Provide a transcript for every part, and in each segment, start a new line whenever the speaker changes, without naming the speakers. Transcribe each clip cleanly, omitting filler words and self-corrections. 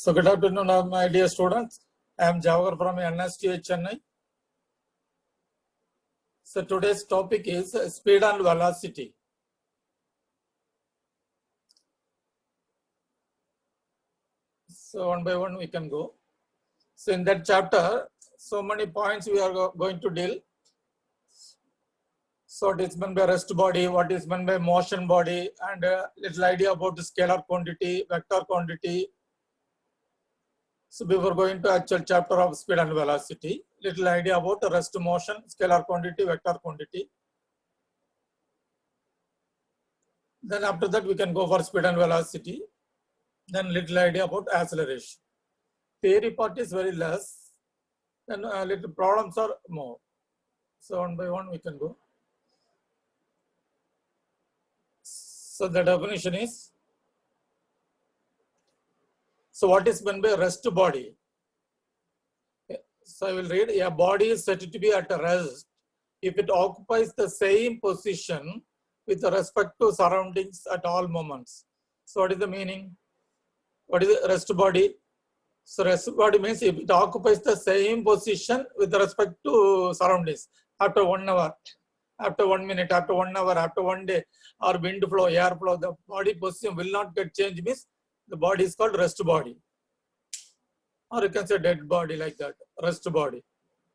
So good afternoon, my dear students. I am Javgar from NSTH Chennai. So today's topic is speed and velocity. So one by one we can go. So in that chapter, so many points we are going to deal. So what is meant by rest body, what is meant by motion body, and little idea about the scalar quantity, vector quantity. So before going to actual chapter of speed and velocity, little idea about the rest motion, scalar quantity, vector quantity. Then after that we can go for speed and velocity. Then little idea about acceleration. Theory part is very less. Then little problems are more. So one by one we can go. So the definition is, so what is meant by rest body? So I will read, a body is said to be at rest if it occupies the same position with respect to surroundings at all moments. So what is the meaning? What is the rest body? So rest body means if it occupies the same position with respect to surroundings after 1 hour, after 1 minute, after 1 hour, after 1 day, or wind flow, air flow, the body position will not get changed, means the body is called rest body. Or you can say dead body, like that, rest body.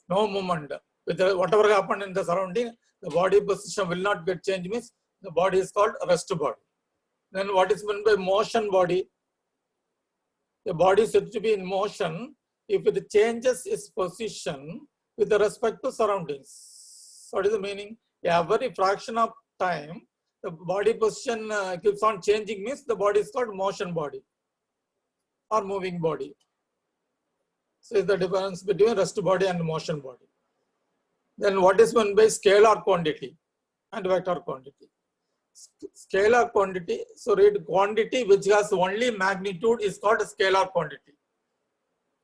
No movement. With whatever happened in the surrounding, the body position will not get changed, means the body is called rest body. Then what is meant by motion body? The body is said to be in motion if it changes its position with respect to surroundings. What is the meaning? Every fraction of time, the body position keeps on changing, means the body is called motion body or moving body. So is the difference between rest body and motion body. Then what is meant by scalar quantity and vector quantity? Scalar quantity, so read quantity which has only magnitude is called scalar quantity.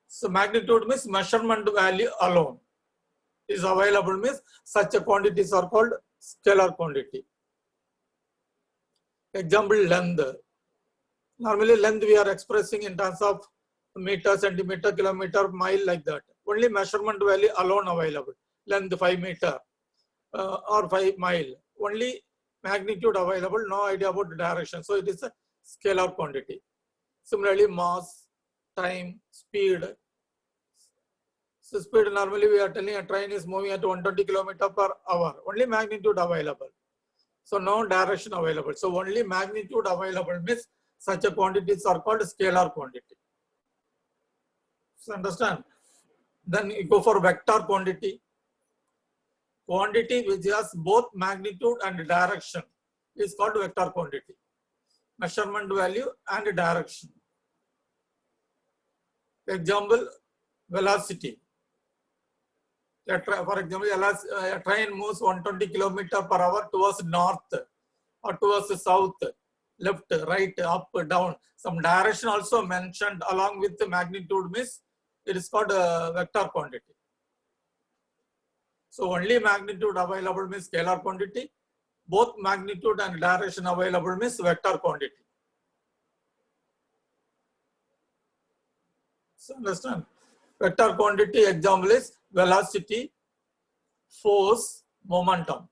So magnitude means measurement value alone is available, means such a quantities are called scalar quantity. Example, length. Normally length we are expressing in terms of meter, centimeter, kilometer, mile, like that. Only measurement value alone available. Length 5 meter or 5 mile. Only magnitude available, no idea about the direction. So it is a scalar quantity. Similarly, mass, time, speed. So speed, normally we are telling a train is moving at 120 km per hour. Only magnitude available. So no direction available. So only magnitude available means such a quantities are called scalar quantity. So understand? Then you go for vector quantity. Quantity which has both magnitude and direction is called vector quantity. Measurement value and direction. Example, velocity. For example, a train moves 120 km per hour towards north or towards south, left, right, up, down. Some direction also mentioned along with the magnitude, means it is called a vector quantity. So only magnitude available means scalar quantity. Both magnitude and direction available means vector quantity. So understand? Vector quantity example is velocity, force, momentum.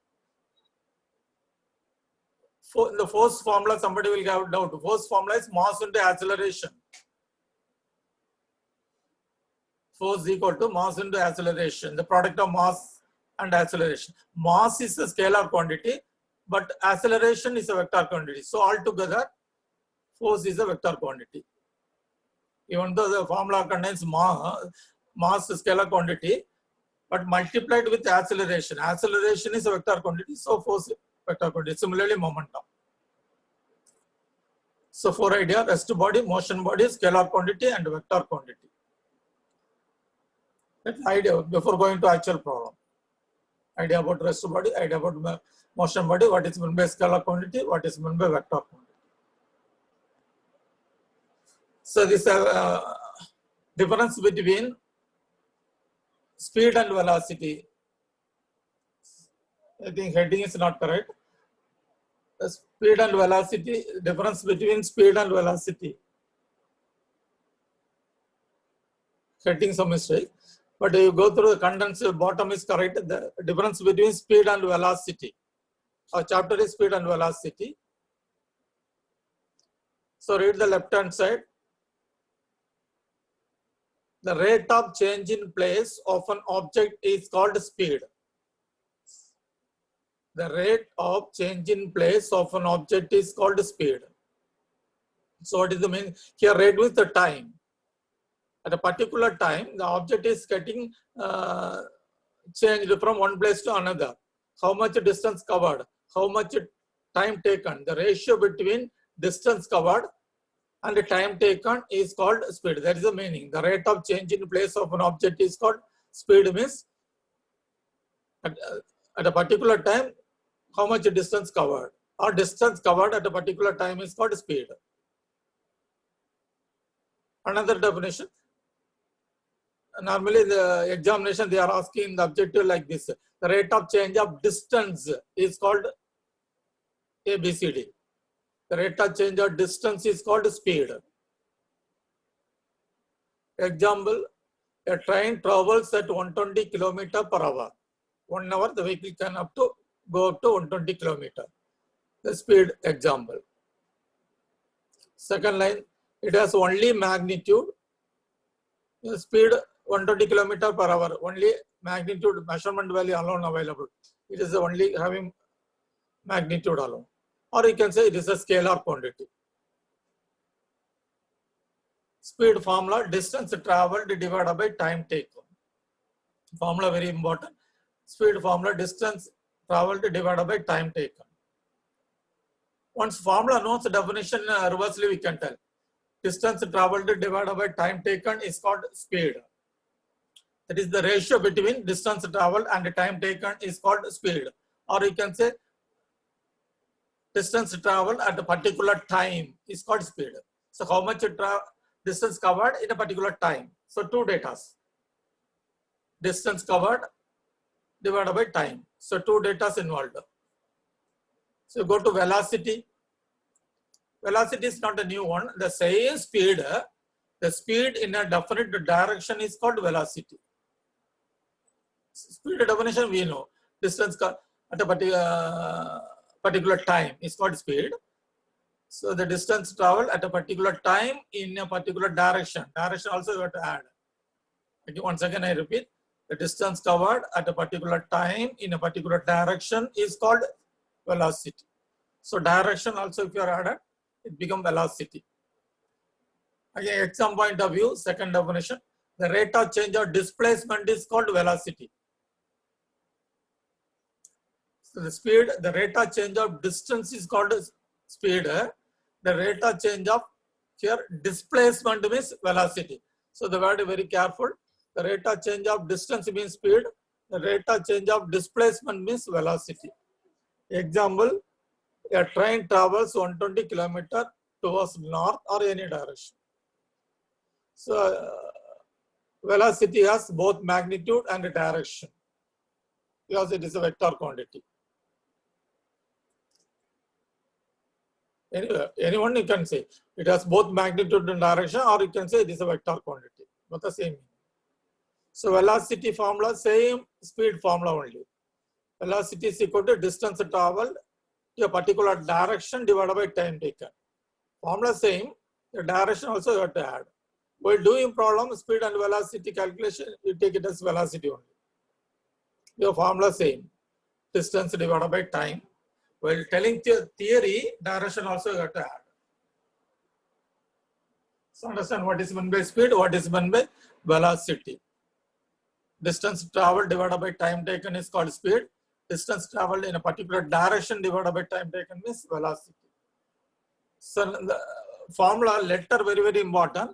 In the force formula, somebody will have doubt. Force formula is mass into acceleration. Force is equal to mass into acceleration, the product of mass and acceleration. Mass is a scalar quantity, but acceleration is a vector quantity. So altogether, force is a vector quantity. Even though the formula contains mass scalar quantity, but multiplied with acceleration. Acceleration is a vector quantity, so force vector quantity. Similarly, momentum. So for idea, rest body, motion body, scalar quantity, and vector quantity. That's idea before going to actual problem. Idea about rest body, idea about motion body, what is meant by scalar quantity, what is meant by vector quantity. So this difference between speed and velocity. I think heading is not correct. The speed and velocity, difference between speed and velocity. getting some mistake. But you go through the contents, bottom is correct. The difference between speed and velocity. Our chapter is speed and velocity. So read the left hand side. The rate of change in place of an object is called speed. The rate of change in place of an object is called speed. So what is the mean? Here rate means the time. At a particular time, the object is getting changed from one place to another. How much distance covered, how much time taken. The ratio between distance covered and the time taken is called speed. That is the meaning. The rate of change in place of an object is called speed. Means at a particular time, how much distance covered, or distance covered at a particular time is called speed. Another definition. Normally the examination, they are asking the objective like this. The rate of change of distance is called ABCD. The rate of change of distance is called speed. Example, a train travels at 120 km per hour. 1 hour, the vehicle can go up to 120 km. The speed example. Second line, it has only magnitude. The speed 120 km per hour, only magnitude measurement value alone available. It is only having magnitude alone. Or you can say it is a scalar quantity. Speed formula, distance traveled divided by time taken. Formula very important. Speed formula, distance traveled divided by time taken. Once formula knows the definition, reversely we can tell. Distance traveled divided by time taken is called speed. That is the ratio between distance traveled and time taken is called speed. Or you can say distance traveled at a particular time is called speed. So how much distance covered in a particular time. So two data. Distance covered divided by time. So two data involved. So go to velocity. Velocity is not a new one. The same speed, the speed in a definite direction is called velocity. Speed definition we know. Distance at a particular time is called speed. So the distance traveled at a particular time in a particular direction. Direction also you have to add. Okay, once again I repeat. The distance covered at a particular time in a particular direction is called velocity. So direction also if you are added, it becomes velocity. Again, at some point of view, second definition, the rate of change of displacement is called velocity. So the speed, the rate of change of distance is called speed. The rate of change of here displacement means velocity. So the word is very careful. The rate of change of distance means speed. The rate of change of displacement means velocity. Example, a train travels 120 km towards north or any direction. So velocity has both magnitude and direction because it is a vector quantity. Anyway, anyone you can say it has both magnitude and direction, or you can say it is a vector quantity, but the same. So velocity formula, same speed formula only. Velocity is equal to distance traveled to a particular direction divided by time taken. Formula same, the direction also you have to add. While doing problem, speed and velocity calculation, you take it as velocity only. Your formula same, distance divided by time. While telling theory, direction also you have to add. So understand what is meant by speed, what is meant by velocity. Distance traveled divided by time taken is called speed. Distance traveled in a particular direction divided by time taken means velocity. So the formula letter very, very important.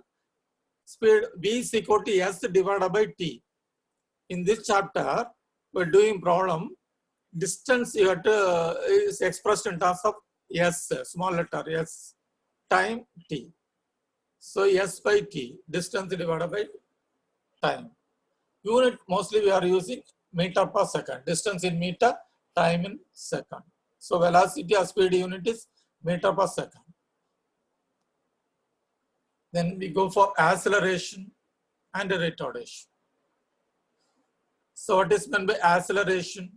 Speed V is equal to S divided by T. In this chapter, we're doing problem. Distance you have to, is expressed in terms of S, small letter S, time T. So S by T, distance divided by time. Unit mostly we are using meter per second. Distance in meter, time in second. So velocity or speed unit is meter per second. Then we go for acceleration. and retardation. So what is meant by acceleration?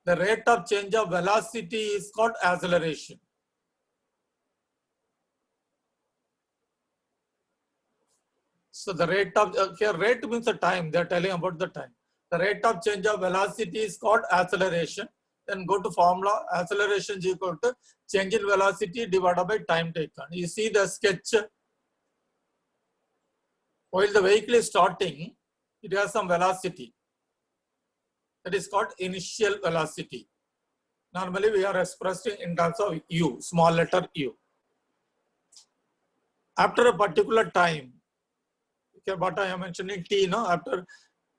The rate of change of velocity is called acceleration. So the rate of, here rate means the time, they are telling about the time. The rate of change of velocity is called acceleration. Then go to formula, acceleration is equal to change in velocity divided by time taken. You see the sketch. While the vehicle is starting, it has some velocity. That is called initial velocity. Normally we are expressed in terms of u, small letter u. After a particular time, okay, what I am mentioning t, no? After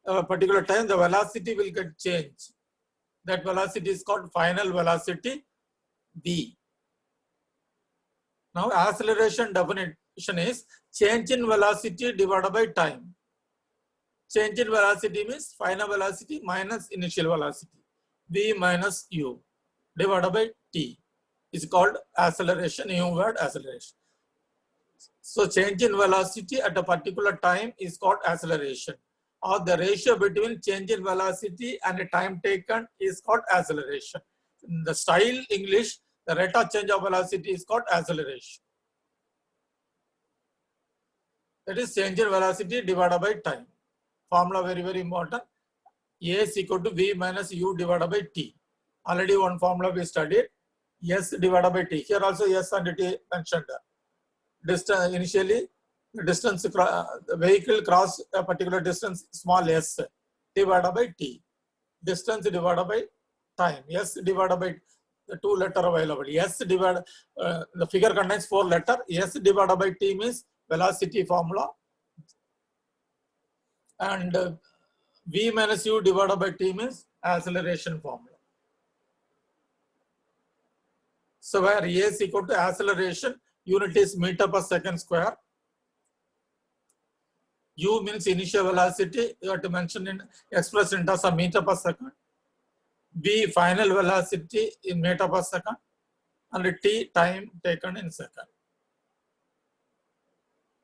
a particular time, the velocity will get changed. That velocity is called final velocity v. Now acceleration definition is change in velocity divided by time. Change in velocity means final velocity minus initial velocity. V minus u divided by t is called acceleration, u word acceleration. So change in velocity at a particular time is called acceleration, or the ratio between change in velocity and the time taken is called acceleration. In the style English, the rate of change of velocity is called acceleration. That is change in velocity divided by time. Formula very, very important. A is equal to V minus U divided by T. Already one formula we studied. S divided by T. Here also S and T mentioned. Distance, initially, the distance, the vehicle cross a particular distance, small s, divided by T. Distance divided by time. S divided by the two letter available. S divided, the figure contains 4 letters. S divided by T means velocity formula. And V minus U divided by T means acceleration formula. So where A is equal to acceleration, unit is meter per second square. U means initial velocity, you have to mention in express in terms of meter per second. V final velocity in meter per second, and T time taken in second.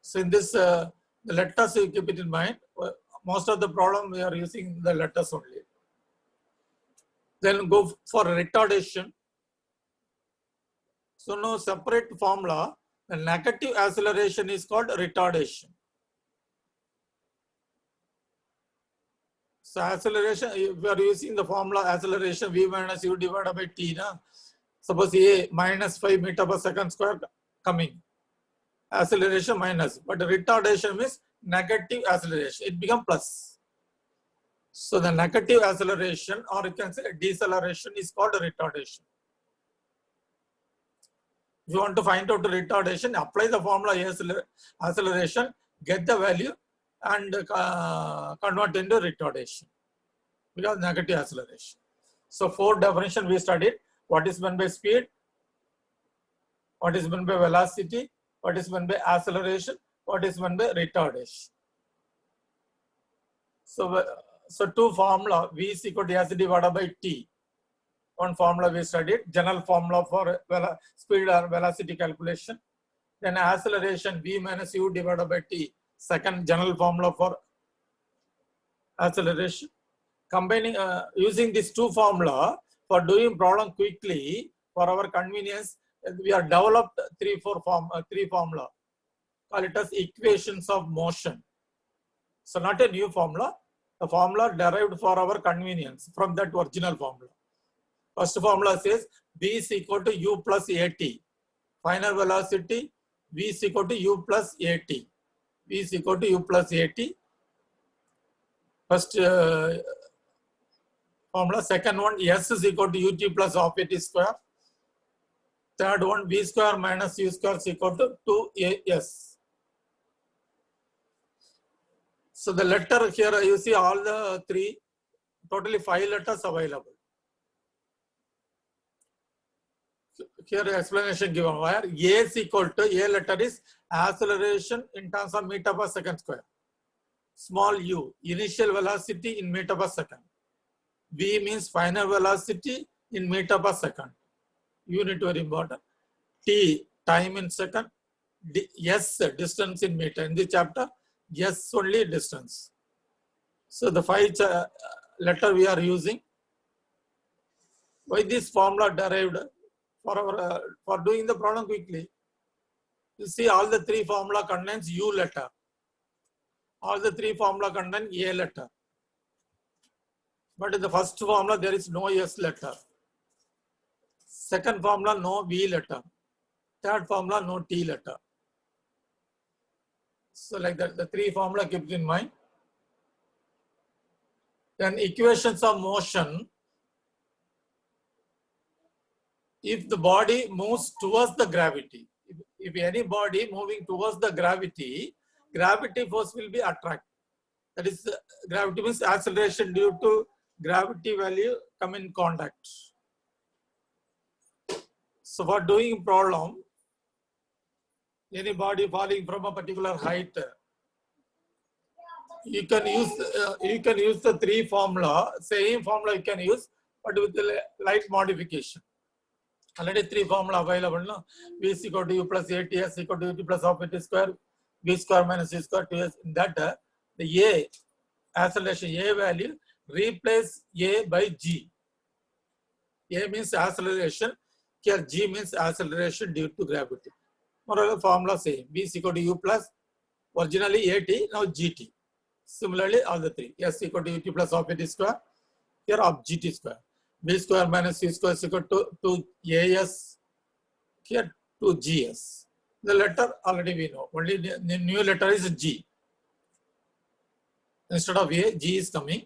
So in this, the letters you keep it in mind. Most of the problem we are using the letters only. Then go for retardation. So no separate formula. The negative acceleration is called retardation. So acceleration, we are using the formula acceleration V minus U divided by T. Na? Suppose A minus 5 meter per second square coming. Acceleration minus, but retardation means negative acceleration. It becomes plus. So the negative acceleration, or you can say deceleration, is called retardation. If you want to find out the retardation, apply the formula acceleration, get the value, and convert into retardation, because negative acceleration. So 4 definition we studied. What is meant by speed? What is meant by velocity? What is meant by acceleration? What is meant by retardation? So 2 formula, V is equal to S divided by T. One formula we studied, general formula for speed or velocity calculation. Then acceleration, V minus U divided by T. Second general formula for acceleration. Combining, using these 2 formula for doing problem quickly for our convenience, we have developed 3 formula. Call it as equations of motion. So not a new formula. The formula derived for our convenience from that original formula. First formula says V is equal to U plus AT. Final velocity, V is equal to U plus AT. V is equal to U plus AT. First formula. Second one, S is equal to UT plus half AT square. Third one, V square minus U square is equal to 2AS. So the letter here, you see all the 3, totally 5 letters available. Here explanation given where A is equal to, A letter is acceleration in terms of meter per second square. Small u, initial velocity in meter per second. V means final velocity in meter per second. Unit very important. T, time in second. S, distance in meter. In the chapter, S only distance. So the 5 letter we are using. Why this formula derived for our for doing the problem quickly? You see, all the 3 formula contains U letter. All the 3 formula contain A letter. But in the first formula, there is no S letter. Second formula, no V letter. Third formula, no T letter. So like that, the 3 formula kept in mind. Then equations of motion. If the body moves towards the gravity, if any body moving towards the gravity, gravity force will be attract. That is, gravity means acceleration due to gravity value come in contact. So for doing problem, any body falling from a particular height, you can use the 3 formula, same formula you can use, but with the light modification. Already 3 formula available. No? V is equal to U plus AT, S equal to UT plus half AT square, V square minus C square 2S. In that, the A, acceleration A value, replace A by G. A means acceleration, here G means acceleration due to gravity. Moreover, formula same. V is equal to U plus, originally AT, now GT. Similarly, all the 3. S equal to UT plus half AT square, here of GT square. B square minus C square is equal to AS, here to GS. The letter already we know. Only the new letter is G. Instead of A, G is coming.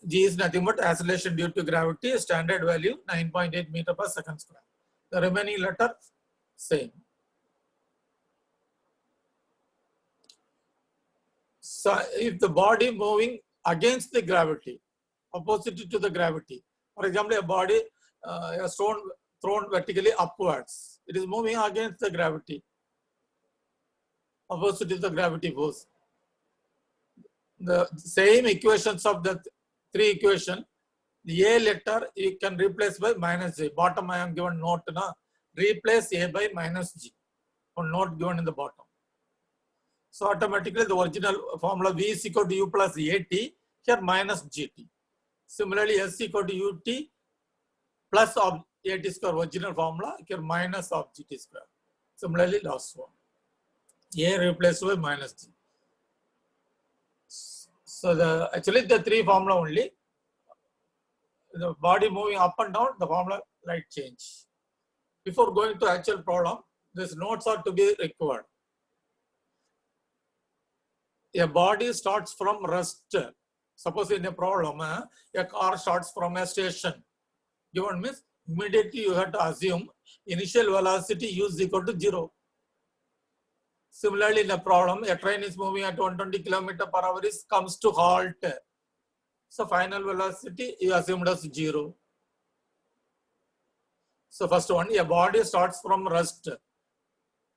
G is nothing but acceleration due to gravity, standard value 9.8 meter per second square. The remaining letter, same. So if the body moving against the gravity, opposite to the gravity, for example, a body, a stone thrown vertically upwards, it is moving against the gravity, opposite to the gravity force. The same equations of the 3 equation, the A letter you can replace by minus G. Bottom I am given note, na? Replace A by minus G, or note given in the bottom. So automatically the original formula V is equal to U plus AT, here minus GT. Similarly, S equal to UT plus of AT square, original formula, here minus of GT square. Similarly, last one. A replaced by minus G. So actually the 3 formula only. The body moving up and down, the formula light change. Before going to actual problem, these notes are to be required. A body starts from rest. Suppose in a problem, a car starts from a station. Given means immediately you have to assume initial velocity U is equal to 0. Similarly, in a problem, a train is moving at 120 km/h, comes to halt. So final velocity you assumed as 0. So first one, a body starts from rest.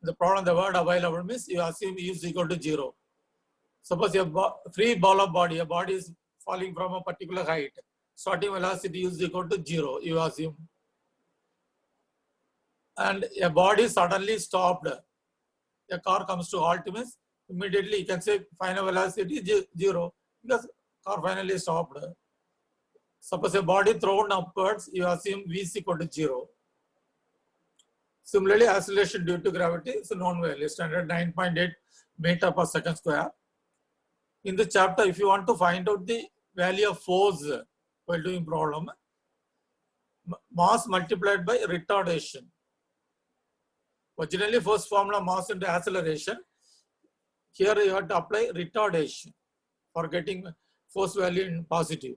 The problem, the word available means you assume U is equal to 0. Suppose a free ball of body, a body is falling from a particular height. Starting velocity U is equal to 0, you assume. And a body suddenly stopped. A car comes to halt means immediately you can say final velocity is 0 because car finally stopped. Suppose a body thrown upwards, you assume V is equal to 0. Similarly, acceleration due to gravity is a known value, standard 9.8 meter per second square. In the chapter, if you want to find out the value of force while doing problem, mass multiplied by retardation. Originally, first formula mass into acceleration. Here you have to apply retardation for getting force value in positive.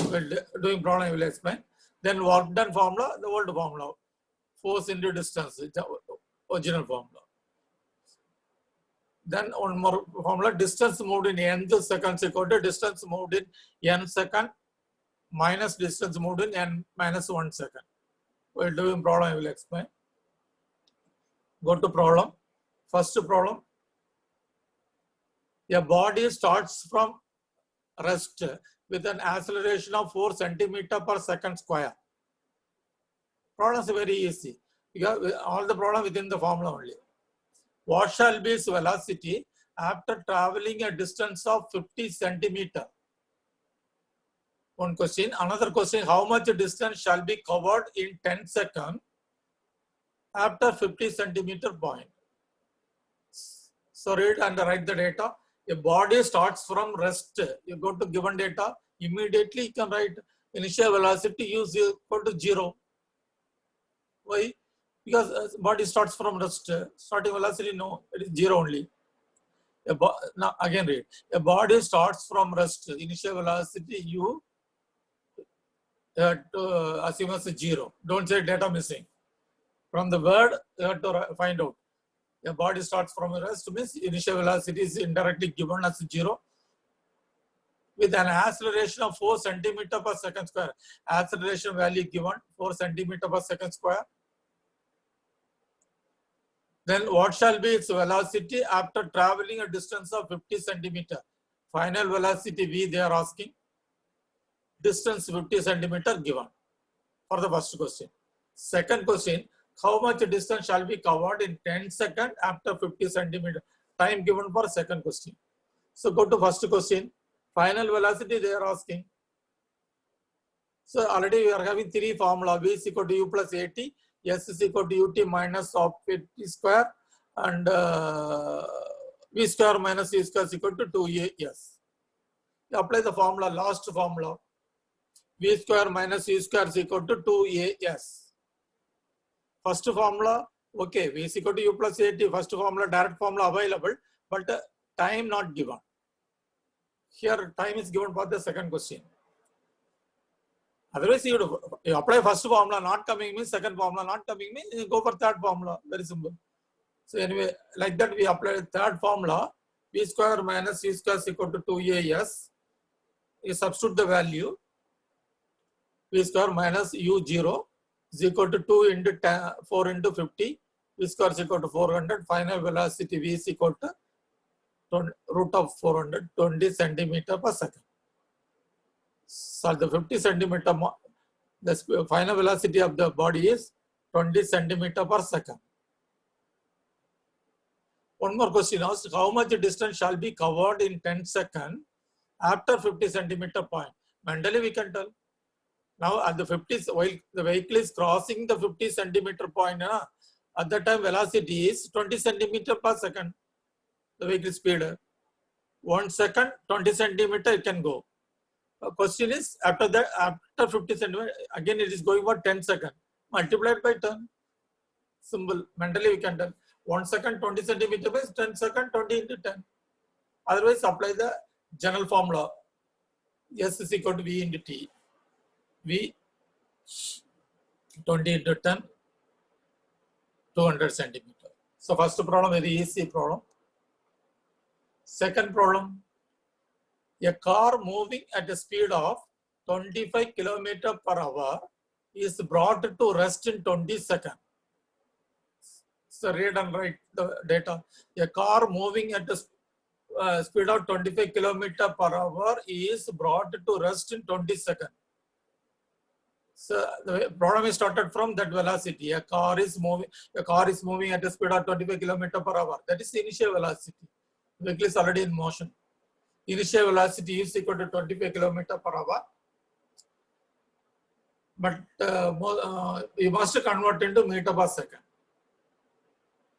While doing problem, I will explain. Then work done formula, the old formula. Force into distance, the original formula. Then one more formula, distance moved in nth seconds equal to distance moved in n second minus distance moved in n minus 1 second. While doing problem, I will explain. Go to problem. First problem. A body starts from rest with an acceleration of 4 centimeter per second square. Problem is very easy. Because all the problem within the formula only. What shall be its velocity after traveling a distance of 50 centimeter? One question. Another question, how much distance shall be covered in 10 seconds after 50 centimeter point? So read and write the data. A body starts from rest. You go to given data, immediately you can write initial velocity is equal to 0. Why? Because body starts from rest. Starting velocity, no, it is 0 only. Now again read. A body starts from rest. Initial velocity u assume as 0. Don't say data missing. From the word, you have to find out. A body starts from a rest means initial velocity is indirectly given as 0 with an acceleration of 4 centimeter per second square. Acceleration value given 4 centimeter per second square. Then what shall be its velocity after traveling a distance of 50 centimeter? Final velocity v they are asking. Distance 50 centimeter given for the first question. Second question, how much distance shall be covered in 10 seconds after 50 centimeter? Time given for second question. So go to first question. Final velocity they are asking. So already we are having three formula. V is equal to u plus at, s is equal to ut minus of t square, and v square minus u square is equal to 2as. You apply the formula, last formula. V square minus u square is equal to 2as. First formula, okay, V is equal to u plus at, first formula, direct formula available, but time not given. Here time is given for the second question. Otherwise, you apply first formula, not coming means second formula, not coming means you go for third formula. Very simple. So anyway, like that we apply third formula, V square minus u square is equal to 2as. You substitute the value, V square minus u0 is equal to 2 into 10, 4 into 50. V square is equal to 400. Final velocity V is equal to root of 400, 20 centimeter per second. So the 50 centimeter, the final velocity of the body is 20 centimeter per second. One more question asked, how much distance shall be covered in 10 seconds after 50 centimeter point? Mentally we can tell. Now at the 50, while the vehicle is crossing the 50 centimeter point, at that time velocity is 20 centimeter per second. The vehicle speed. 1 second, 20 centimeter it can go. Question is after that, after 50 centimeter, again it is going for 10 seconds. Multiplied by 10. Simple. Mentally we can tell. 1 second, 20 centimeter means 10 second, 20 into 10. Otherwise apply the general formula. S is equal to V into T. V 20 into 10, 200 centimeter. So first problem, very easy problem. Second problem, a car moving at a speed of 25 km per hour is brought to rest in 20 seconds. So read and write the data. A car moving at a speed of 25 km per hour is brought to rest in 20 seconds. So the problem is started from that velocity. A car is moving at a speed of 25 km per hour. That is the initial velocity. The vehicle is already in motion. Initial velocity is equal to 25 km per hour. But you must convert into meter per second.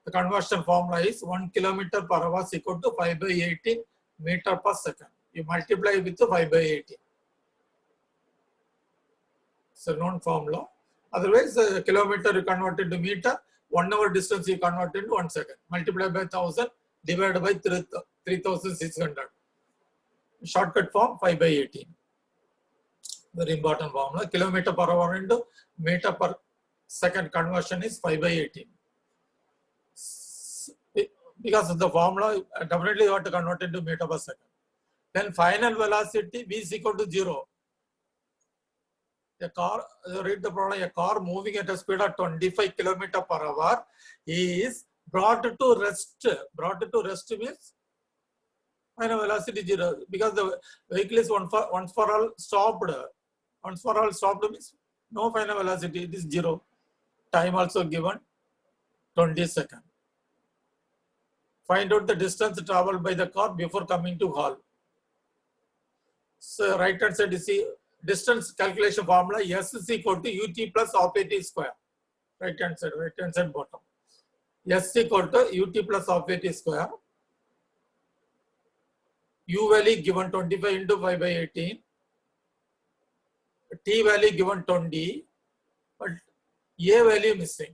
The conversion formula is 1 km per hour is equal to 5 by 18 meter per second. You multiply with 5 by 18. It's a known formula. Otherwise, kilometer you convert into meter, 1 hour distance you convert into 1 second. Multiply by 1000, divided by 3600. Shortcut form 5 by 18. Very important formula. Kilometer per hour into meter per second conversion is 5 by 18. Because of the formula, definitely you have to convert into meter per second. Then final velocity V is equal to 0. A car, read the problem, a car moving at a speed of 25 km per hour is brought to rest. Brought to rest means final velocity 0, because the vehicle is once for all stopped. Once for all stopped means no final velocity, it is 0. time also given 20 seconds. Find out the distance traveled by the car before coming to hall. So right hand side is the distance calculation formula. S is equal to ut plus half at square. Right hand side bottom. S equal to ut plus half at square. U value given 25 into 5 by 18. T value given 20. But A value missing.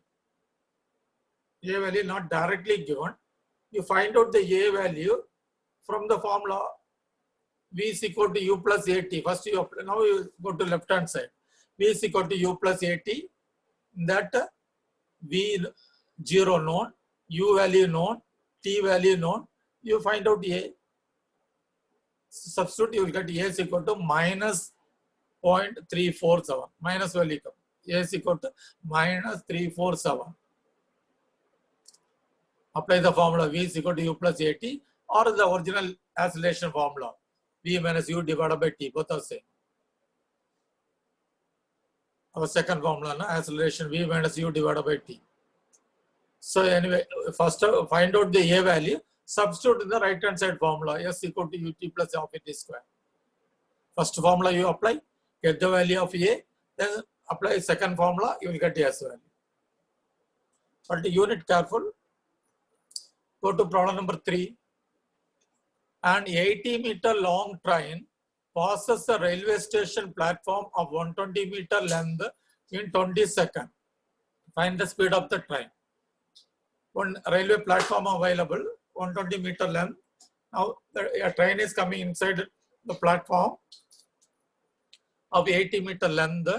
A value not directly given. You find out the A value from the formula V is equal to U plus AT. First you apply, now you go to left hand side. V is equal to U plus AT. That V0 known, U value known, T value known. You find out A. Substitute, you will get A is equal to minus 0.347. Minus value come. A is equal to minus 347. Apply the formula V is equal to U plus AT or the original acceleration formula. V minus U divided by T, both are same. Our second formula, no? Acceleration V minus U divided by T. So anyway, first find out the A value, substitute in the right hand side formula, S equal to UT plus half AT square. First formula you apply, get the value of A, then apply second formula, you will get S value. But the unit careful, go to problem number 3. An 80-meter long train passes a railway station platform of 120-meter length in 20 seconds. Find the speed of the train. One railway platform available, 120-meter length. Now a train is coming inside the platform of 80-meter length.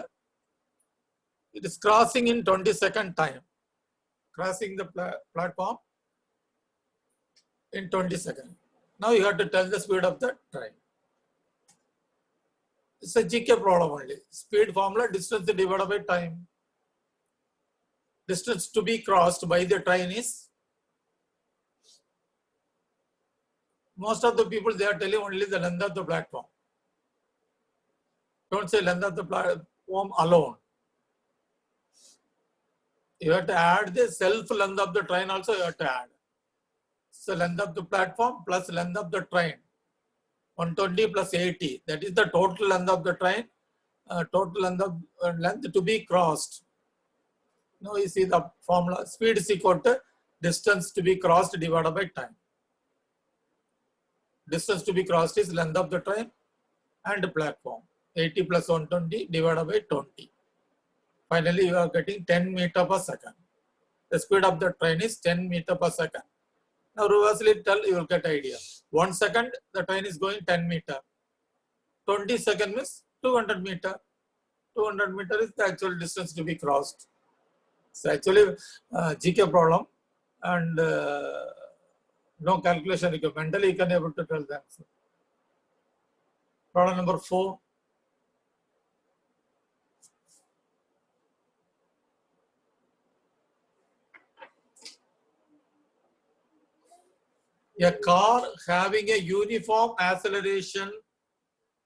It is crossing in 20-second time. Crossing the platform in 20 seconds. Now you have to tell the speed of the train. It's a GK problem only. Speed formula, distance divided by time. Distance to be crossed by the train is, most of the people they are telling only the length of the platform. Don't say length of the platform alone. You have to add the self length of the train also you have to add. So length of the platform plus length of the train, 120 plus 80. That is the total length of the train, total length to be crossed. Now you see the formula, speed is equal to distance to be crossed divided by time. Distance to be crossed is length of the train and the platform. 80 plus 120 divided by 20. Finally, you are getting 10 meter per second. The speed of the train is 10 meter per second. Now reversely tell, you will get idea. 1 second, the train is going 10 meter. 20 seconds means 200 meter. 200 meter is the actual distance to be crossed. It's actually GK problem and no calculation required. Mentally you can able to tell the answer. Problem number 4. A car having a uniform acceleration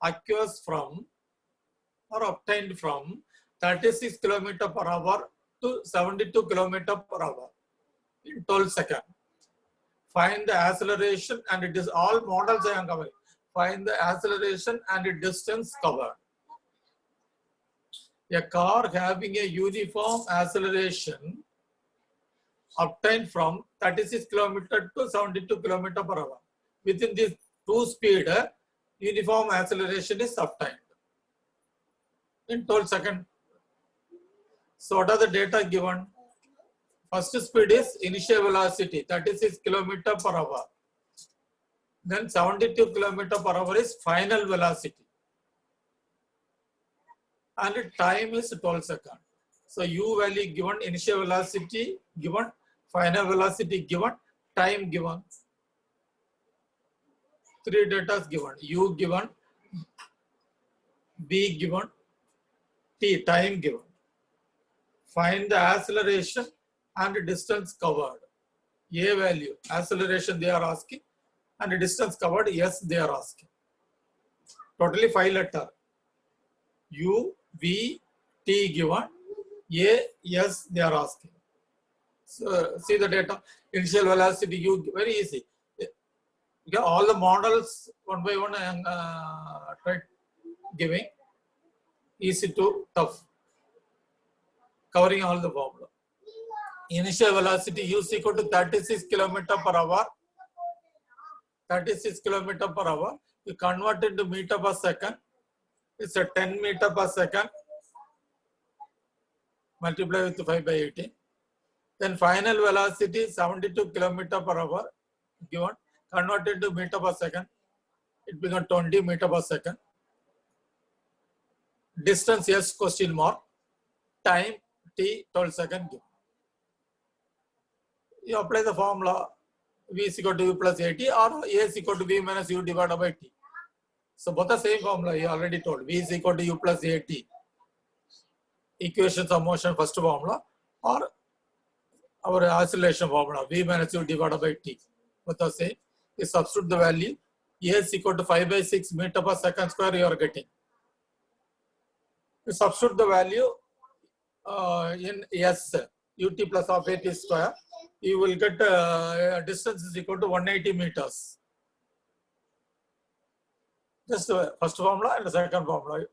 occurs from or obtained from 36 km per hour to 72 km per hour in 12 seconds. Find the acceleration and it is all models I am covering. Find the acceleration and the distance covered. A car having a uniform acceleration obtained from 36 km to 72 km per hour. Within these two speed, uniform acceleration is obtained in 12 seconds. So what are the data given? First speed is initial velocity, 36 km per hour. Then 72 km per hour is final velocity. And time is 12 seconds. So U value given, initial velocity given, final velocity given, time given. 3 data is given. U given, B given, T time given. Find the acceleration and distance covered. A value, acceleration they are asking, and distance covered, yes, they are asking. Totally 5 letters. U, V, T given, Yes, they are asking. So see the data, initial velocity, U, very easy. Okay, all the models one by one I am try giving, easy to tough, covering all the formula. Initial velocity U is equal to 36 km per hour. 36 km per hour. You convert it to meter per second. It's a 10 meter per second. Multiply with 5 by 18. Then final velocity 72 km per hour given. Converted to meter per second. It becomes 20 meter per second. Distance S question mark. Time T 12 seconds given. You apply the formula V is equal to U plus AT or A is equal to V minus U divided by T. So both the same formula you already told. V is equal to U plus AT. Equations of motion first formula or our acceleration formula V minus U divided by T. Both the same. You substitute the value. A is equal to 5 by 6 meter per second square you are getting. You substitute the value in S, ut plus of AT square. You will get distance is equal to 180 meters. Just first formula and the second formula.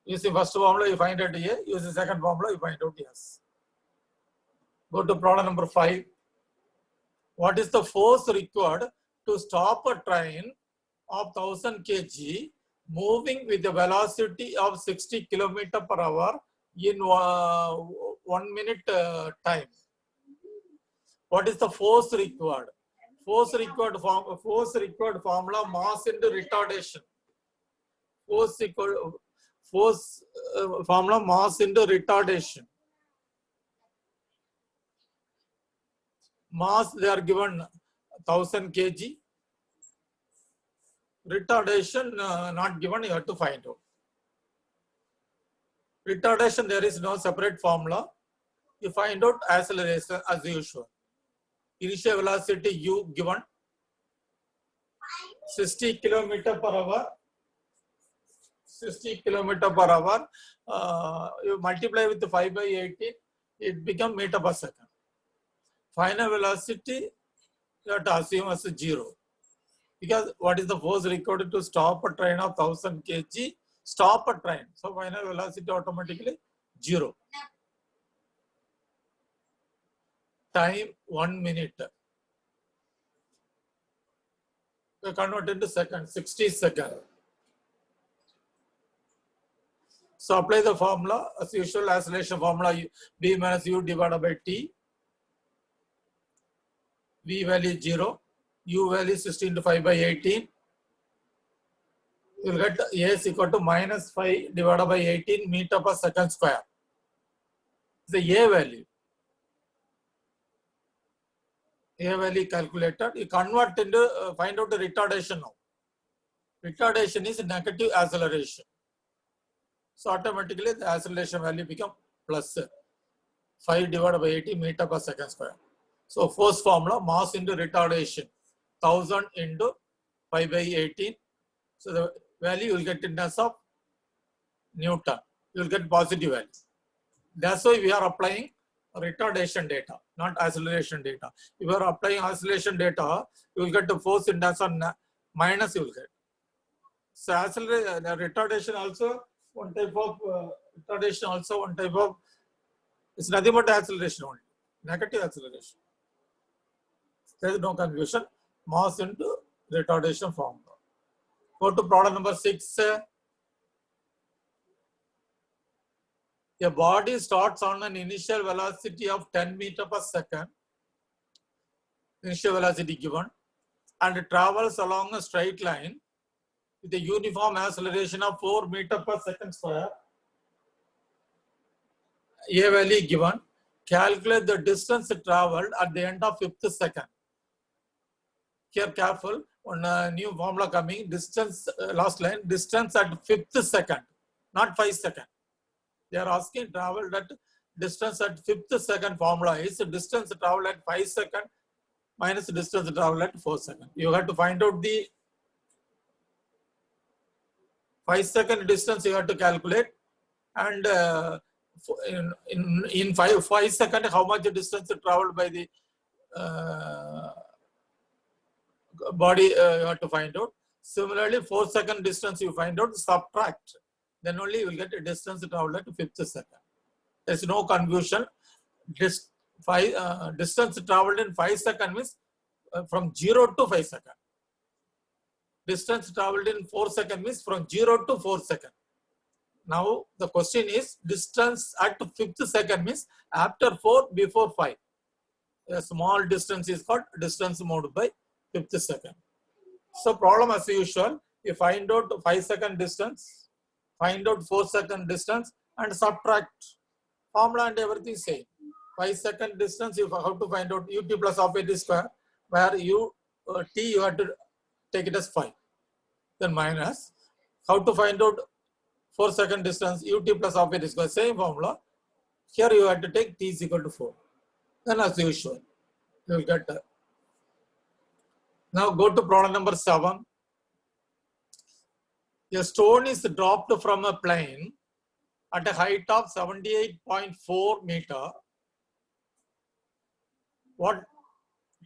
Using first formula, you find out A. Using second formula, you find out S. Go to problem number 5. What is the force required to stop a train of 1000 kg moving with the velocity of 60 km per hour in 1 minute time? What is the force required? Force required formula mass into retardation. Force formula mass into retardation. Mass they are given 1000 kg. Retardation not given, you have to find out. Retardation there is no separate formula. You find out acceleration as usual. Initial velocity U given 60 km per hour. 60 km per hour. You multiply with 5 by 18, it becomes meter per second. Final velocity you have to assume as 0. Because what is the force required to stop a train of 1000 kg? Stop a train. So final velocity automatically 0. Time 1 minute. We convert into seconds, 60 seconds. So apply the formula as usual, acceleration formula V minus U divided by T. V value 0, U value 16 to 5 by 18. You will get A is equal to minus 5 divided by 18 meter per second square. The A value. A value calculated. You convert into, find out the retardation now. Retardation is negative acceleration. So automatically the acceleration value become plus 5 divided by 80 meter per second square. So force formula mass into retardation 1000 into 5 by 18. So the value you will get in terms of Newton. You will get positive value. That's why we are applying retardation data, not acceleration data. If you are applying acceleration data, you will get the force in terms of minus you will get. So retardation also one type of retardation also one type of, it's nothing but acceleration only, negative acceleration. There is no confusion. Mass into retardation formula. Go to problem number 6. A body starts on an initial velocity of 10 meter per second, initial velocity given, and travels along a straight line with a uniform acceleration of 4 meter per second square. A value given. Calculate the distance traveled at the end of 5th second. Here careful, one new formula coming, distance, last line, distance at 5th second, not 5 seconds. They are asking travel that distance at 5th second formula is distance travel at 5 seconds minus distance travel at 4 seconds. You have to find out the 5 second distance you have to calculate, and in 5 seconds, how much distance traveled by the body you have to find out. Similarly, 4-second distance you find out, subtract. Then only you will get a distance traveled at 5th second. There's no confusion. Distance traveled in 5 seconds means from 0 to 5 seconds. Distance traveled in 4 seconds means from 0 to 4 seconds. Now the question is distance at 5th second means after 4, before 5. A small distance is called distance moved by 5th second. So problem as usual, you find out 5-second distance, find out 4-second distance and subtract. Formula and everything same. 5-second distance you have to find out ut plus half a t square, where t you have to take it as 5. Then minus, how to find out 4-second distance ut plus half a t square, same formula. Here you have to take t is equal to 4. Then as usual, you will get. Now go to problem number 7. A stone is dropped from a plane at a height of 78.4 meter. What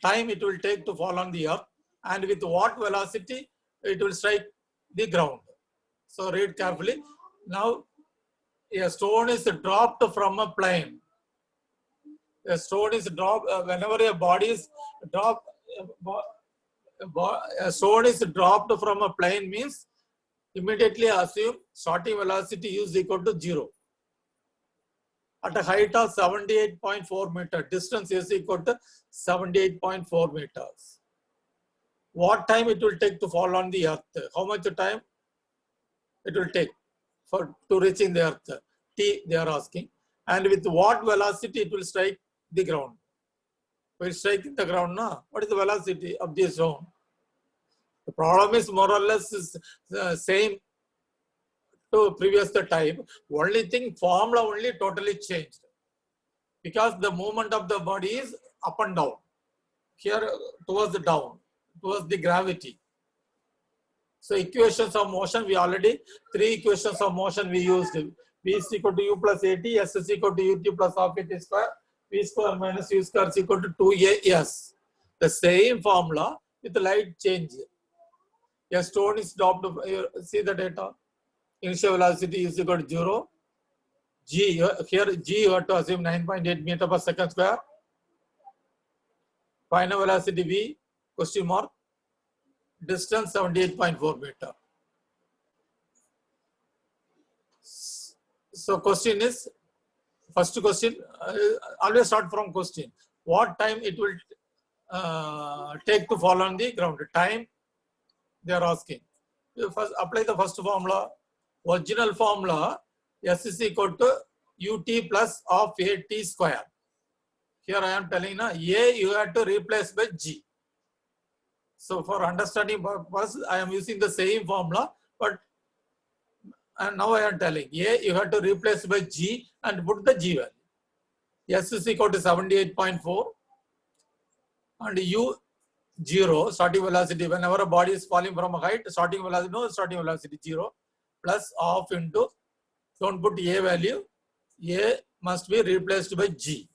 time it will take to fall on the earth, and with what velocity it will strike the ground? So read carefully. Now a stone is dropped from a plane. A stone is dropped whenever a body is dropped. A stone is dropped from a plane means immediately assume starting velocity is equal to 0. At a height of 78.4 meters, distance is equal to 78.4 meters. What time it will take to fall on the earth? How much time it will take to reaching the earth? T they are asking. And with what velocity it will strike the ground? Will strike the ground now? What is the velocity of this stone? The problem is more or less is same to previous type. Only thing, formula only totally changed. Because the movement of the body is up and down. Here towards the down, towards the gravity. So equations of motion, we already, 3 equations of motion we used. V is equal to u plus at, S is equal to ut plus half at square, v square minus u square is equal to 2as. The same formula with the light change. A stone is dropped, see the data. Initial velocity is equal to 0. G, here G you have to assume 9.8 meter per second square. Final velocity V, question mark. Distance 78.4 meter. So question is, first question, always start from question. What time it will take to fall on the ground? Time they are asking. You first apply the first formula. Original formula, S is equal to ut plus of a t square. Here I am telling now, A you have to replace by G. So for understanding purpose, I am using the same formula, but and now I am telling A you have to replace by G and put the G value. S is equal to 78.4 and U 0, starting velocity. Whenever a body is falling from a height, starting velocity, no starting velocity 0, plus half into, don't put A value, A must be replaced by G.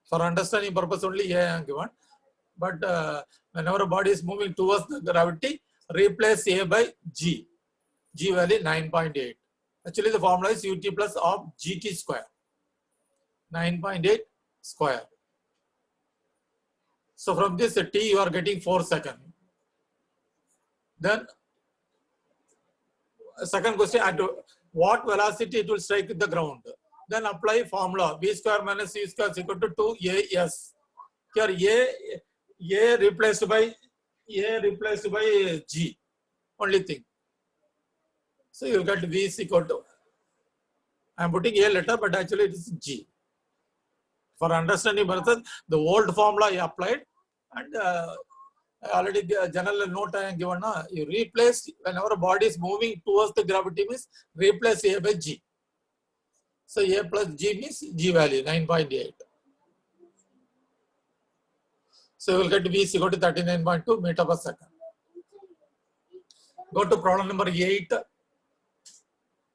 For understanding purpose only A I am given. But whenever a body is moving towards the gravity, replace A by G. G value 9.8. Actually the formula is ut plus of gt square. 9.8 square. So from this t you are getting 4 seconds. Then second question, at what velocity it will strike the ground? Then apply formula v square minus c square is equal to 2as. Here A replaced by G. Only thing. So you get V is equal to, I am putting A letter, but actually it is G. For understanding purpose, the old formula I applied, and already the general note I am given. You replace whenever a body is moving towards the gravity means replace A by G. So A plus G means G value 9.8. So you will get V is equal to 39.2 meter per second. Go to problem number 8.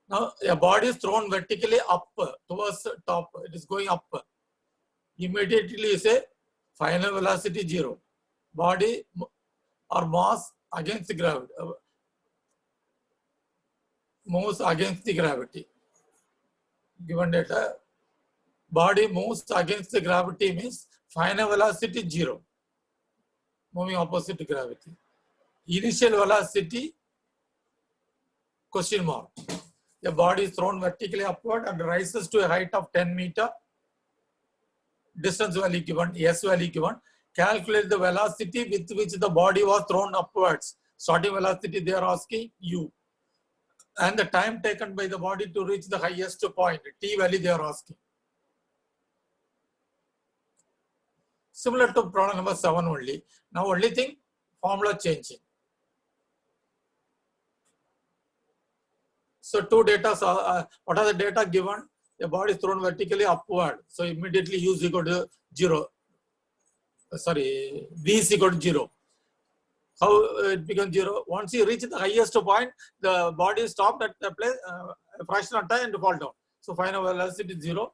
Now a body is thrown vertically up towards the top. It is going up. Immediately you say final velocity 0. Body or mass against the gravity. Moves against the gravity. Given data, body moves against the gravity means final velocity 0. Moving opposite to gravity. Initial velocity question mark. The body is thrown vertically upward and rises to a height of 10 meter. Distance value given, S value given. Calculate the velocity with which the body was thrown upwards. Starting velocity they are asking U. And the time taken by the body to reach the highest point, T value they are asking. Similar to problem number 7 only. Now only thing, formula changing. So two data, what are the data given? The body is thrown vertically upward. So immediately U is equal to 0. Sorry, V is equal to 0. How it becomes 0? Once you reach the highest point, the body is stopped at the place, a fraction of time and fall down. So final velocity is 0.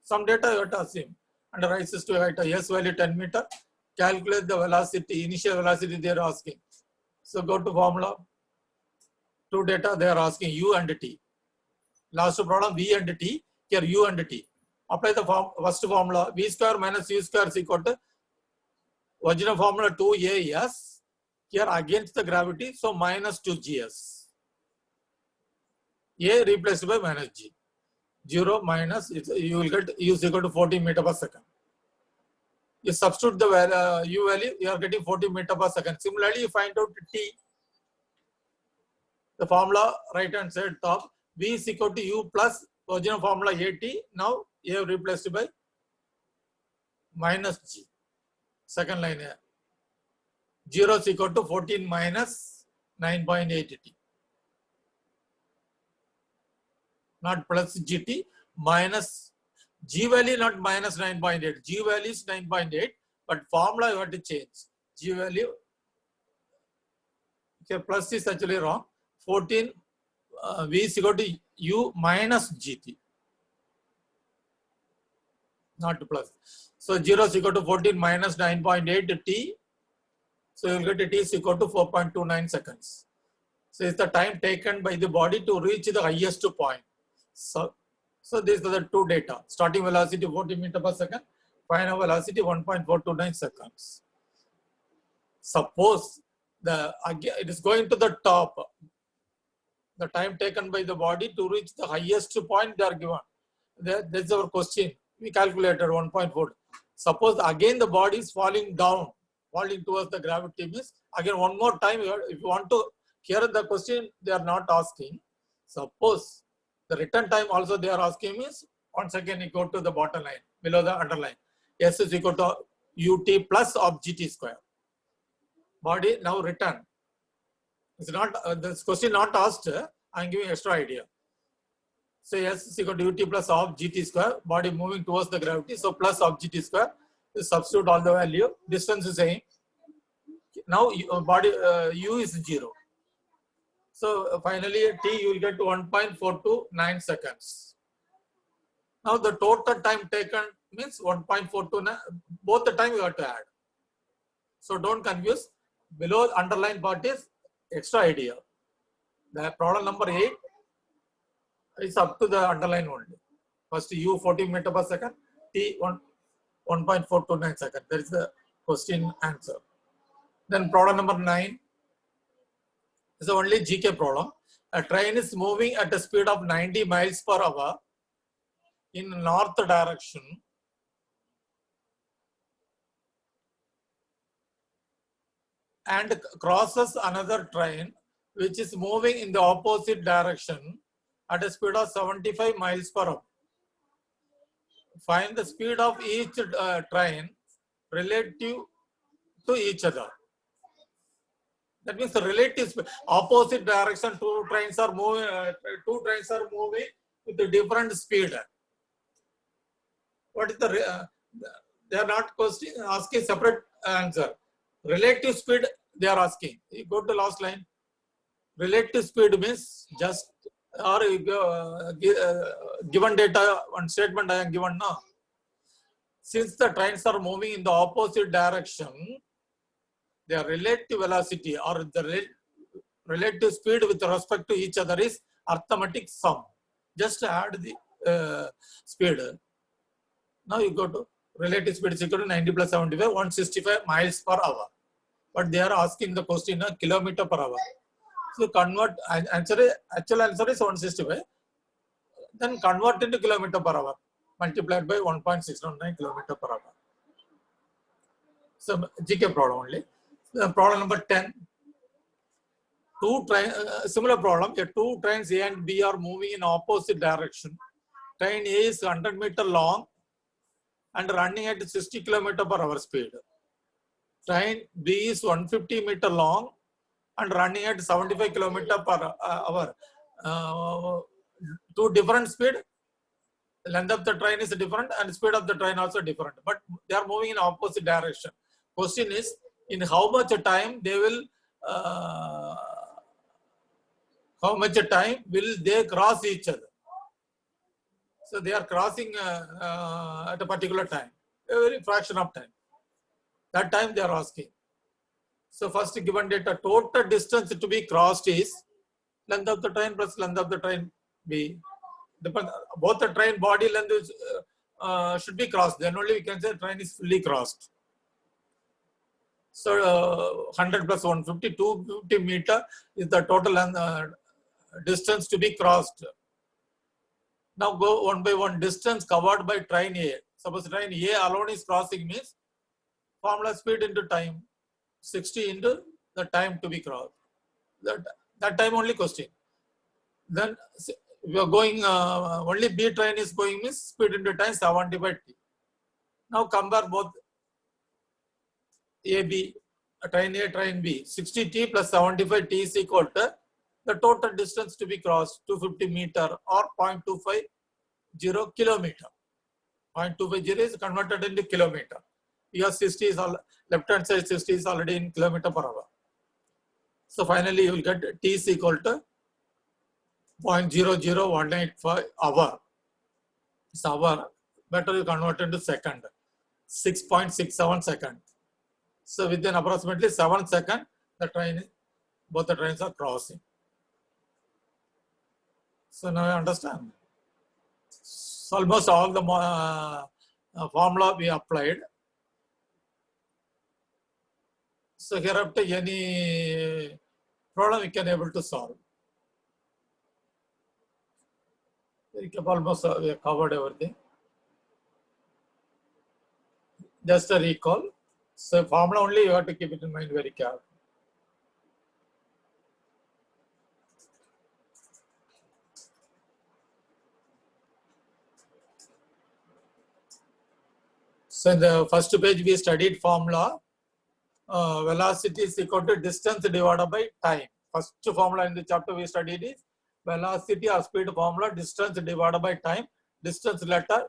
Some data you have to assume. And rises to a height of S value 10 meter. Calculate the velocity, initial velocity they are asking. So go to formula. Two data they are asking U and T. Last problem V and T. Here U and T. Apply the first formula. V square minus U square is equal to original formula 2AS. Here against the gravity, so minus 2GS. A replaced by minus G. 0 minus, you will get U is equal to 40 meter per second. You substitute the U value, you are getting 40 meter per second. Similarly, you find out T. The formula right hand side top, V is equal to U plus original formula AT. Now A replaced by minus G. Second line here. 0 is equal to 14 minus 9.8 T. Not plus GT, minus G value, not minus 9.8. G value is 9.8, but formula you have to change. G value, here plus is actually wrong. 14, V is equal to U minus GT. Not plus. So 0 is equal to 14 minus 9.8 T. So you will get T is equal to 4.29 seconds. So it's the time taken by the body to reach the highest point. So these are the two data. Starting velocity 40 meter per second, final velocity 1.429 seconds. Suppose it is going to the top. The time taken by the body to reach the highest point they are given. That's our question. We calculated 1.4. Suppose again the body is falling down, falling towards the gravity means again one more time. If you want to hear the question, they are not asking. Suppose the return time also they are asking means once again you go to the bottom line below the underline. S is equal to UT plus of GT square. Body now return. It's not this question not asked. I'm giving extra idea. So S is equal to UT plus of GT square. Body moving towards the gravity. So plus of GT square. You substitute all the value. Distance is same. Now body U is 0. So finally T you will get 1.429 seconds. Now the total time taken means 1.429. Both the time you have to add. So don't confuse. Below underline part is extra idea. The problem number 8 is up to the underline only. First U 40 meter per second, T 1.429 seconds. That is the question answer. Then problem number 9 is the only GK problem. A train is moving at a speed of 90 miles per hour in north direction. And crosses another train which is moving in the opposite direction at a speed of 75 miles per hour. Find the speed of each train relative to each other. That means the relative speed, opposite direction, two trains are moving with a different speed. What is the, they are not asking separate answer. Relative speed they are asking. You go to last line. Relative speed means just or given data, one statement I am given now. Since the trains are moving in the opposite direction, their relative velocity or the relative speed with respect to each other is arithmetic sum. Just add the speed. Now you go to relative speed is equal to 90 plus 75, 165 miles per hour. But they are asking the question in kilometer per hour. So convert, actual answer is 165. Then convert into kilometer per hour multiplied by 1.619 kilometer per hour. So GK problem only. Problem number 10. Similar problem. Two trains A and B are moving in opposite direction. Train A is 100-meter long and running at 60 kilometer per hour speed. Train B is 150-meter long and running at 75 kilometer per hour. Two different speed. Length of the train is different and speed of the train also different, but they are moving in opposite direction. Question is, in how much time they will they cross each other? So they are crossing at a particular time, a very fraction of time. That time they are asking. So first given data, total distance to be crossed is length of the train plus length of the train B. Both the train body length is, should be crossed. Then only we can say train is fully crossed. So 100 plus 150, 250 meter is the total distance to be crossed. Now go one by one. Distance covered by train A. Suppose train A alone is crossing means formula speed into time. 60 into the time to be crossed. That time only question. Then we are going, only B train is going means speed into time 75 T. Now compare both AB, train A, train B. 60 T plus 75 T is equal to the total distance to be crossed, 250 meter or 0.250 kilometer. 0.250 is converted into kilometer. Here 60 is all, left hand side 60 is already in kilometer per hour. So finally you will get T is equal to 0.00185 hour. It's hour. Better you convert into second. 6.67 second. So within approximately 7 seconds, both the trains are crossing. So now you understand. So almost all the formula we applied. So hereafter any problem we can able to solve. Almost we have covered everything. Just a recall. So formula only you have to keep it in mind very carefully. So in the first page we studied formula. Velocity is equal to distance divided by time. First formula in the chapter we studied is velocity or speed formula, distance divided by time. Distance letter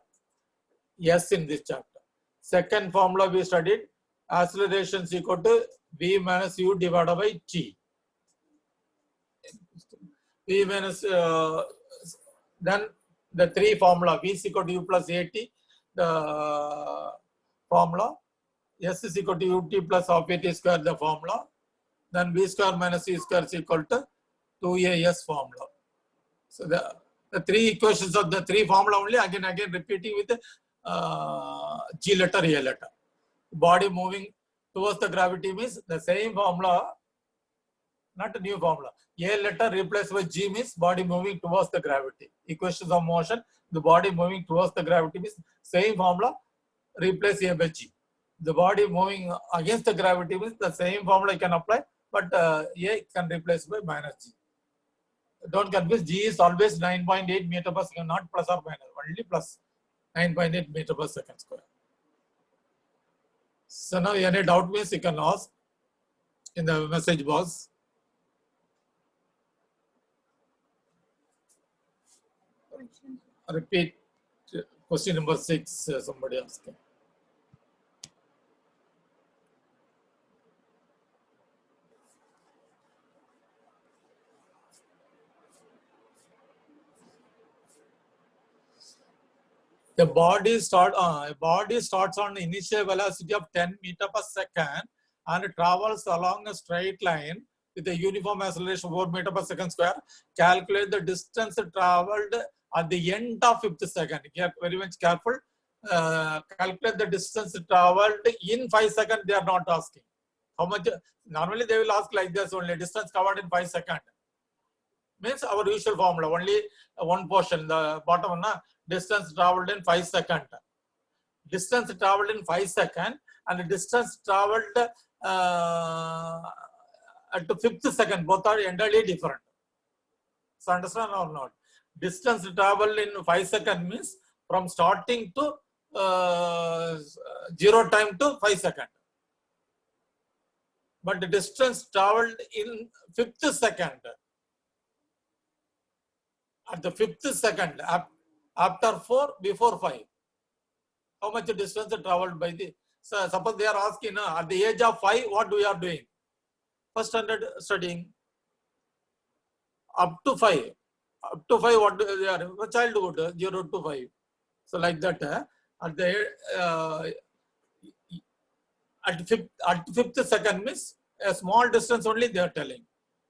S in this chapter. Second formula we studied acceleration is equal to V minus U divided by T. V minus then the three formula V is equal to U plus AT, the formula. S is equal to ut plus half at square, the formula. Then b square minus c square is equal to 2as formula. So the three equations of the three formula only again repeating with G letter, A letter. Body moving towards the gravity means the same formula, not a new formula. A letter replaced by G means body moving towards the gravity. Equations of motion, the body moving towards the gravity means same formula, replace A by G. The body moving against the gravity means the same formula you can apply, but A can replace by minus G. Don't confuse, G is always 9.8 meter per second, not plus or minus, only plus 9.8 meter per second square. So now any doubt means you can ask in the message box. Repeat question number 6, somebody asking. A body starts on initial velocity of 10 meter per second and travels along a straight line with a uniform acceleration 4 meter per second square. Calculate the distance traveled at the end of 5th second. Get very much careful. Calculate the distance traveled in 5 seconds. They are not asking how much. Normally they will ask like this only, distance covered in 5 seconds. Means our usual formula, only one portion, the bottom one, distance traveled in 5 seconds. Distance traveled in 5 seconds and the distance traveled at the 5th second, both are entirely different. So understand or not? Distance traveled in 5 seconds means from starting to 0 time to 5 seconds. But the distance traveled in 5th second, at the 5th second, after 4, before 5, how much distance traveled by the, so suppose they are asking at the age of 5, what we are doing? First standard studying. Up to 5, what they are, childhood, 0 to 5. So like that, at the at 5th second means a small distance only they are telling,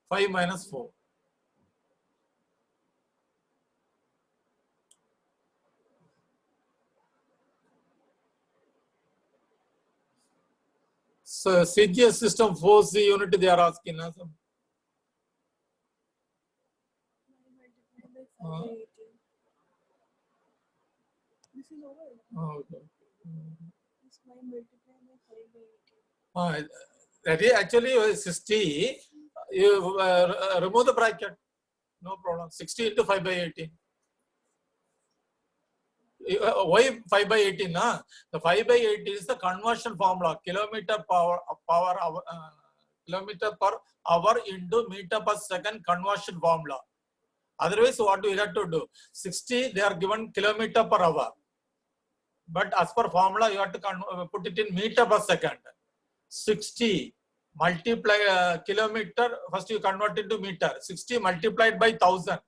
5 minus 4. So CGS system force unit they are asking us.
This is over.
Okay.
This might multiply by 5 by 18.
That is actually 60. You remove the bracket. No problem. 60 into 5 by 18. Why 5 by 18? The 5 by 18 is the conversion formula. Kilometer per hour into meter per second conversion formula. Otherwise, what we have to do? 60, they are given kilometer per hour. But as per formula, you have to put it in meter per second. 60 multiply kilometer, first you convert it to meter. 60 multiplied by 1000.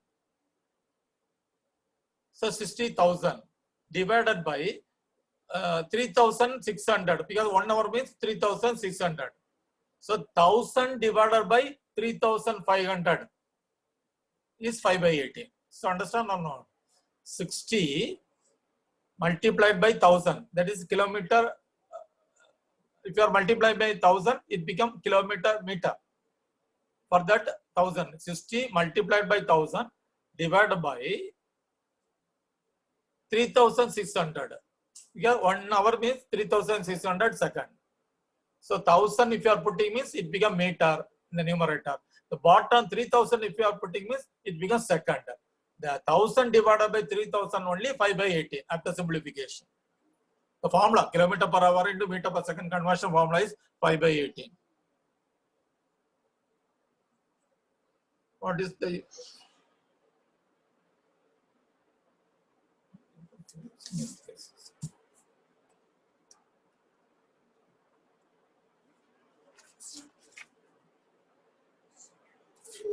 So 60,000 divided by 3,600, because 1 hour means 3,600. So 1000 divided by 3,500 is 5 by 18. So understand or not? 60 multiplied by 1000, that is kilometer. If you are multiplied by 1000, it becomes kilometer meter. For that 1000, 60 multiplied by 1000 divided by 3,600. Because 1 hour means 3,600 seconds. So 1000 if you are putting means it becomes meter in the numerator. The bottom 3000 if you are putting means it becomes second. The 1000 divided by 3000 only 5 by 18 after simplification. The formula kilometer per hour into meter per second conversion formula is 5 by 18. What is the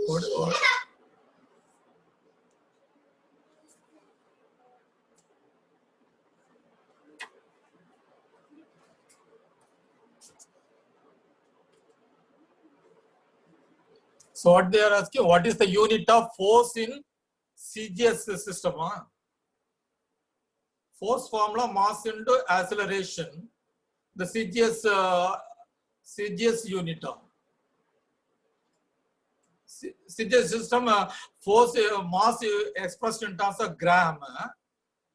what? So what they are asking, what is the unit of force in CGS system? Force formula, mass into acceleration. The CGS unit. CGS system force mass expressed in terms of gram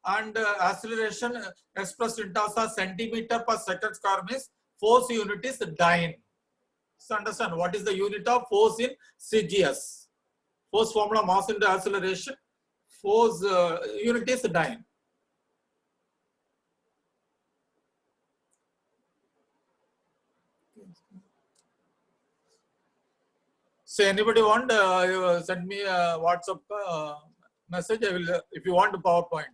and acceleration expressed in terms of centimeter per second square means force unit is dyne. So understand what is the unit of force in CGS. Force formula, mass into acceleration, force unit is dyne. So anybody want send me a WhatsApp message? I will if you want a PowerPoint.